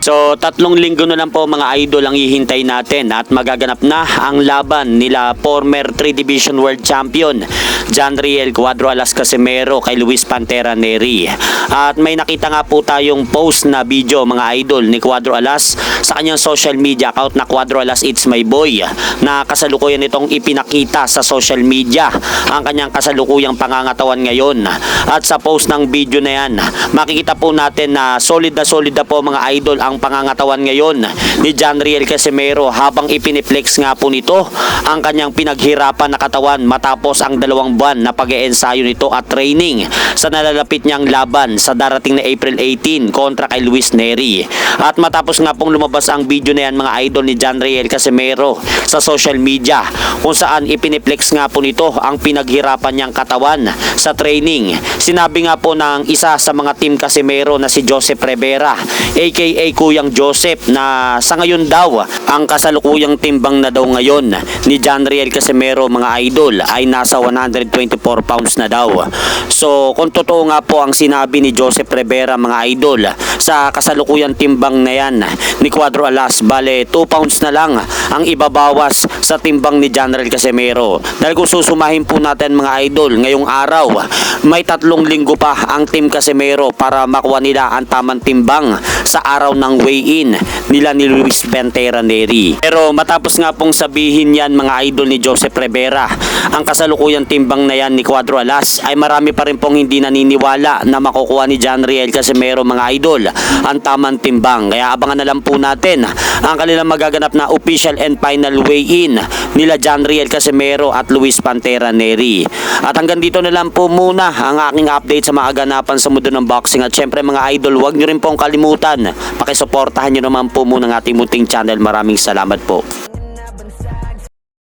So 3 linggo na lang po mga idol ang hihintay natin at magaganap na ang laban nila former 3 Division World Champion John Riel Cuadro Alas Casimero kay Luis Pantera Neri. At may nakita nga po tayong post na video mga idol ni Cuadro Alas sa kanyang social media account na Cuadro Alas It's My Boy, na kasalukuyan itong ipinakita sa social media ang kanyang kasalukuyang pangangatawan ngayon. At sa post ng video na yan, makikita po natin na solid na po mga idol ang pangangatawan ngayon ni John Riel Casimero habang ipiniplex nga po nito ang kanyang pinaghirapan na katawan matapos ang 2 buwan na pag-eensayo nito at training sa nalalapit niyang laban sa darating na April 18 kontra kay Luis Neri. At matapos nga pong lumabas ang video na yan mga idol ni John Riel Casimero sa social media kung saan ipiniplex nga po nito ang pinaghirapan niyang katawan sa training, sinabi nga po ng isa sa mga team Casimero na si Joseph Rivera aka Kuyang Joseph na sa ngayon daw ang kasalukuyang timbang na daw ngayon ni John Riel Casimero mga idol ay nasa 124 pounds na daw. So kung totoo nga po ang sinabi ni Joseph Rivera mga idol sa kasalukuyang timbang na yan ni Cuadro Alas, bale 2 pounds na lang ang ibabawas sa timbang ni John Riel Casimero. Dahil kung susumahin po natin mga idol, ngayong araw may 3 linggo pa ang team Casimero para makuha nila ang tamang timbang sa araw ng weigh-in nila ni Luis Pantera Neri. Pero matapos nga pong sabihin yan mga idol ni Joseph Rivera ang kasalukuyang timbang na yan ni Cuadro Alas, ay marami pa rin pong hindi naniniwala na makukuha ni John Riel Casimero mga idol ang tamang timbang. Kaya abangan na lang po natin ang kanilang magaganap na official and final weigh-in nila John Riel Casimero at Luis Pantera Neri. At hanggang dito na lang po muna ang aking update sa mga ganapan sa mundo ng boxing. At syempre mga idol, huwag nyo rin pong kalimutan, pakisuportahan nyo naman po muna ng ating munting channel. Maraming salamat po.